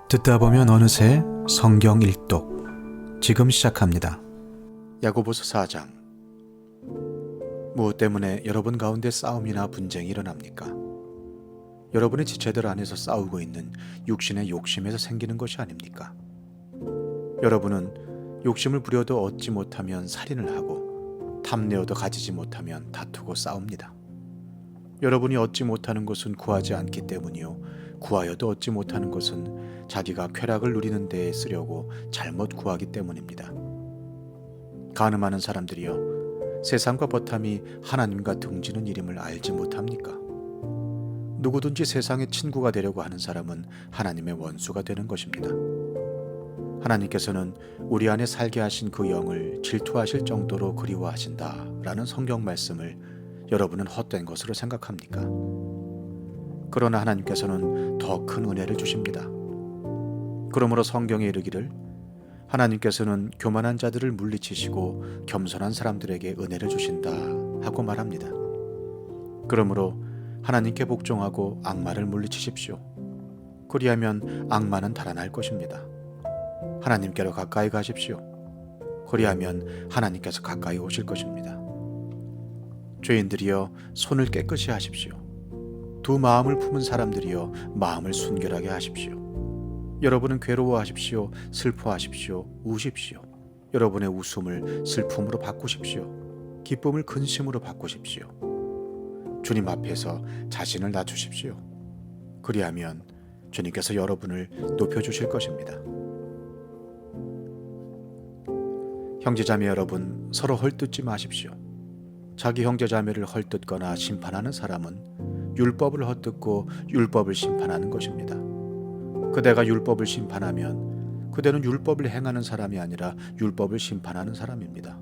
듣다 보면 어느새 성경 일독 지금 시작합니다. 야고보서 4장. 무엇 때문에 여러분 가운데 싸움이나 분쟁이 일어납니까? 여러분의 지체들 안에서 싸우고 있는 육신의 욕심에서 생기는 것이 아닙니까? 여러분은 욕심을 부려도 얻지 못하면 살인을 하고 탐내어도 가지지 못하면 다투고 싸웁니다. 여러분이 얻지 못하는 것은 구하지 않기 때문이요, 구하여도 얻지 못하는 것은 자기가 쾌락을 누리는 데에 쓰려고 잘못 구하기 때문입니다. 간음하는 사람들이여, 세상과 버탐이 하나님과 등지는 일임을 알지 못합니까? 누구든지 세상의 친구가 되려고 하는 사람은 하나님의 원수가 되는 것입니다. 하나님께서는 우리 안에 살게 하신 그 영을 질투하실 정도로 그리워하신다 라는 성경 말씀을 여러분은 헛된 것으로 생각합니까? 그러나 하나님께서는 더 큰 은혜를 주십니다. 그러므로 성경에 이르기를 하나님께서는 교만한 자들을 물리치시고 겸손한 사람들에게 은혜를 주신다 하고 말합니다. 그러므로 하나님께 복종하고 악마를 물리치십시오. 그리하면 악마는 달아날 것입니다. 하나님께로 가까이 가십시오. 그리하면 하나님께서 가까이 오실 것입니다. 죄인들이여, 손을 깨끗이 하십시오. 두 마음을 품은 사람들이여, 마음을 순결하게 하십시오. 여러분은 괴로워하십시오. 슬퍼하십시오. 우십시오. 여러분의 웃음을 슬픔으로 바꾸십시오. 기쁨을 근심으로 바꾸십시오. 주님 앞에서 자신을 낮추십시오. 그리하면 주님께서 여러분을 높여주실 것입니다. 형제자매 여러분, 서로 헐뜯지 마십시오. 자기 형제자매를 헐뜯거나 심판하는 사람은 율법을 헛듣고 율법을 심판하는 것입니다. 그대가 율법을 심판하면 그대는 율법을 행하는 사람이 아니라 율법을 심판하는 사람입니다.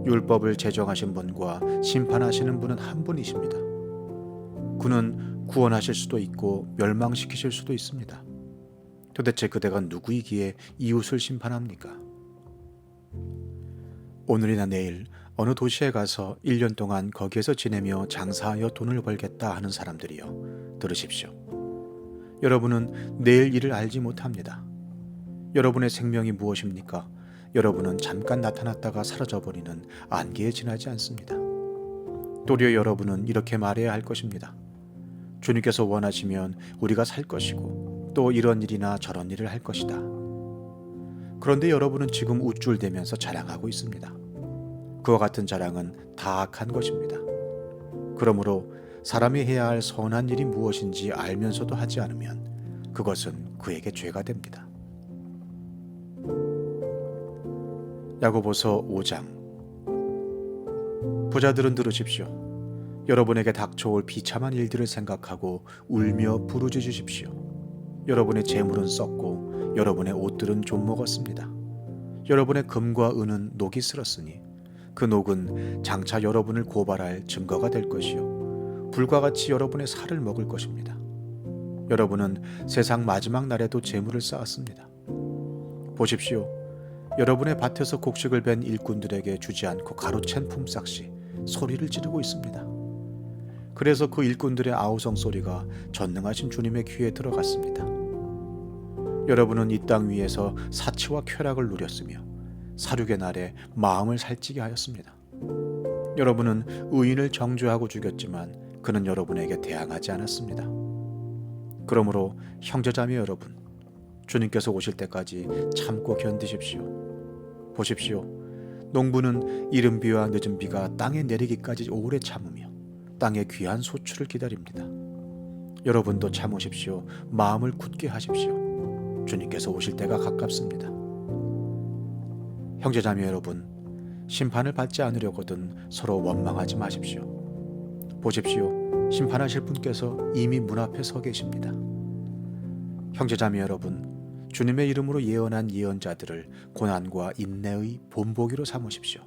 율법을 제정하신 분과 심판하시는 분은 한 분이십니다. 그는 구원하실 수도 있고 멸망시키실 수도 있습니다. 도대체 그대가 누구이기에 이웃을 심판합니까? 오늘이나 내일 어느 도시에 가서 1년 동안 거기에서 지내며 장사하여 돈을 벌겠다 하는 사람들이여, 들으십시오. 여러분은 내일 일을 알지 못합니다. 여러분의 생명이 무엇입니까? 여러분은 잠깐 나타났다가 사라져버리는 안개에 지나지 않습니다. 도리어 여러분은 이렇게 말해야 할 것입니다. 주님께서 원하시면 우리가 살 것이고 또 이런 일이나 저런 일을 할 것이다. 그런데 여러분은 지금 우쭐대면서 자랑하고 있습니다. 그와 같은 자랑은 다 악한 것입니다. 그러므로 사람이 해야 할 선한 일이 무엇인지 알면서도 하지 않으면 그것은 그에게 죄가 됩니다. 야고보서 5장. 부자들은 들으십시오. 여러분에게 닥쳐올 비참한 일들을 생각하고 울며 부르짖으십시오. 여러분의 재물은 썩고 여러분의 옷들은 좀먹었습니다. 여러분의 금과 은은 녹이 슬었으니 그 녹은 장차 여러분을 고발할 증거가 될 것이요, 불과 같이 여러분의 살을 먹을 것입니다. 여러분은 세상 마지막 날에도 재물을 쌓았습니다. 보십시오. 여러분의 밭에서 곡식을 벤 일꾼들에게 주지 않고 가로챈 품삯이 소리를 지르고 있습니다. 그래서 그 일꾼들의 아우성 소리가 전능하신 주님의 귀에 들어갔습니다. 여러분은 이 땅 위에서 사치와 쾌락을 누렸으며 사륙의 날에 마음을 살찌게 하였습니다. 여러분은 의인을 정죄하고 죽였지만 그는 여러분에게 대항하지 않았습니다. 그러므로 형제자매 여러분, 주님께서 오실 때까지 참고 견디십시오. 보십시오. 농부는 이른 비와 늦은 비가 땅에 내리기까지 오래 참으며 땅의 귀한 소출을 기다립니다. 여러분도 참으십시오. 마음을 굳게 하십시오. 주님께서 오실 때가 가깝습니다. 형제자매 여러분, 심판을 받지 않으려거든 서로 원망하지 마십시오. 보십시오. 심판하실 분께서 이미 문 앞에 서 계십니다. 형제자매 여러분, 주님의 이름으로 예언한 예언자들을 고난과 인내의 본보기로 삼으십시오.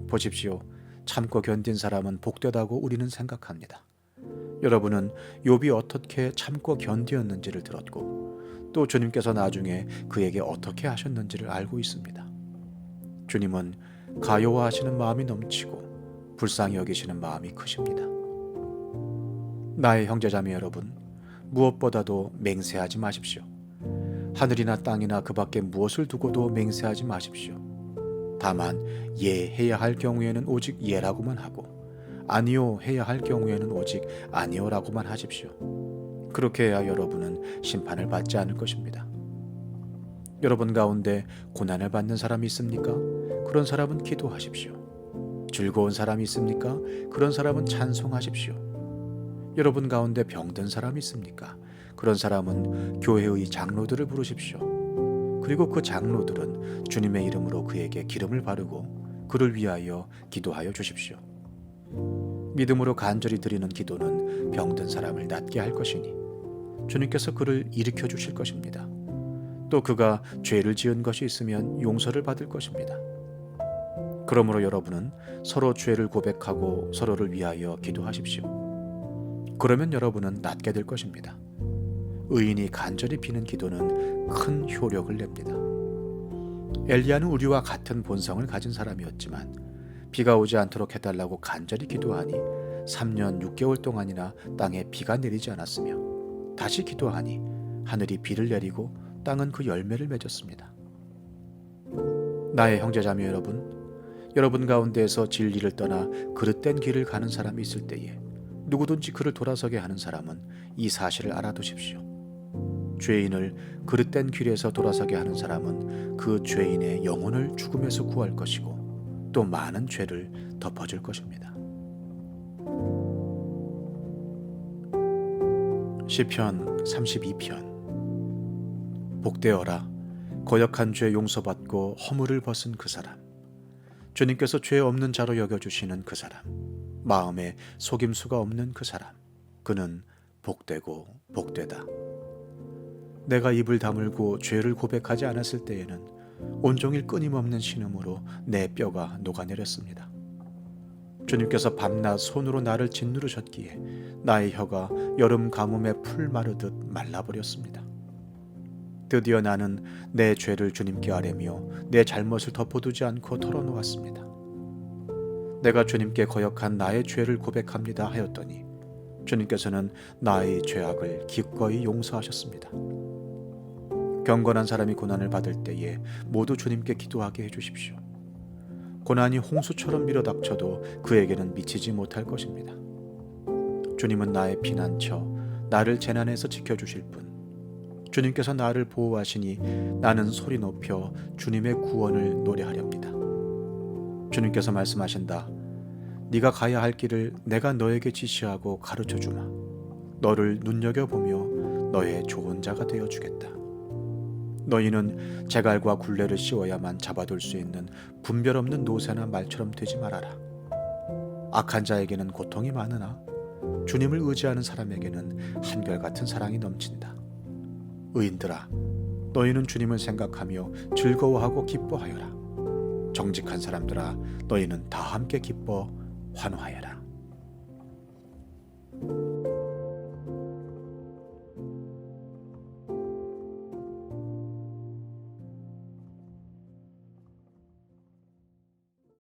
보십시오. 참고 견딘 사람은 복되다고 우리는 생각합니다. 여러분은 욥이 어떻게 참고 견디었는지를 들었고 또 주님께서 나중에 그에게 어떻게 하셨는지를 알고 있습니다. 주님은 가여워하시는 마음이 넘치고 불쌍히 여기시는 마음이 크십니다. 나의 형제자매 여러분, 무엇보다도 맹세하지 마십시오. 하늘이나 땅이나 그 밖에 무엇을 두고도 맹세하지 마십시오. 다만 예 해야 할 경우에는 오직 예라고만 하고 아니요 해야 할 경우에는 오직 아니요라고만 하십시오. 그렇게 해야 여러분은 심판을 받지 않을 것입니다. 여러분 가운데 고난을 받는 사람이 있습니까? 그런 사람은 기도하십시오. 즐거운 사람이 있습니까? 그런 사람은 찬송하십시오. 여러분 가운데 병든 사람이 있습니까? 그런 사람은 교회의 장로들을 부르십시오. 그리고 그 장로들은 주님의 이름으로 그에게 기름을 바르고 그를 위하여 기도하여 주십시오. 믿음으로 간절히 드리는 기도는 병든 사람을 낫게 할 것이니 주님께서 그를 일으켜 주실 것입니다. 또 그가 죄를 지은 것이 있으면 용서를 받을 것입니다. 그러므로 여러분은 서로 죄를 고백하고 서로를 위하여 기도하십시오. 그러면 여러분은 낫게 될 것입니다. 의인이 간절히 비는 기도는 큰 효력을 냅니다. 엘리야는 우리와 같은 본성을 가진 사람이었지만 비가 오지 않도록 해달라고 간절히 기도하니 3년 6개월 동안이나 땅에 비가 내리지 않았으며 다시 기도하니 하늘이 비를 내리고 땅은 그 열매를 맺었습니다. 나의 형제자매 여러분 가운데에서 진리를 떠나 그릇된 길을 가는 사람이 있을 때에 누구든지 그를 돌아서게 하는 사람은 이 사실을 알아두십시오. 죄인을 그릇된 길에서 돌아서게 하는 사람은 그 죄인의 영혼을 죽음에서 구할 것이고 또 많은 죄를 덮어줄 것입니다. 시편 32편. 복되어라 거역한 죄 용서받고 허물을 벗은 그 사람, 주님께서 죄 없는 자로 여겨주시는 그 사람, 마음에 속임수가 없는 그 사람, 그는 복되고 복되다. 내가 입을 다물고 죄를 고백하지 않았을 때에는 온종일 끊임없는 신음으로 내 뼈가 녹아내렸습니다. 주님께서 밤낮 손으로 나를 짓누르셨기에 나의 혀가 여름 가뭄에 풀 마르듯 말라버렸습니다. 드디어 나는 내 죄를 주님께 아뢰며 내 잘못을 덮어두지 않고 털어놓았습니다. 내가 주님께 거역한 나의 죄를 고백합니다 하였더니 주님께서는 나의 죄악을 기꺼이 용서하셨습니다. 경건한 사람이 고난을 받을 때에 모두 주님께 기도하게 해주십시오. 고난이 홍수처럼 밀어닥쳐도 그에게는 미치지 못할 것입니다. 주님은 나의 피난처, 나를 재난에서 지켜주실 분. 주님께서 나를 보호하시니 나는 소리 높여 주님의 구원을 노래하렵니다. 주님께서 말씀하신다. 네가 가야 할 길을 내가 너에게 지시하고 가르쳐 주마. 너를 눈여겨보며 너의 좋은 자가 되어주겠다. 너희는 재갈과 굴레를 씌워야만 잡아둘 수 있는 분별 없는 노새나 말처럼 되지 말아라. 악한 자에게는 고통이 많으나 주님을 의지하는 사람에게는 한결같은 사랑이 넘친다. 의인들아, 너희는 주님을 생각하며 즐거워하고 기뻐하여라. 정직한 사람들아, 너희는 다 함께 기뻐 환호하여라.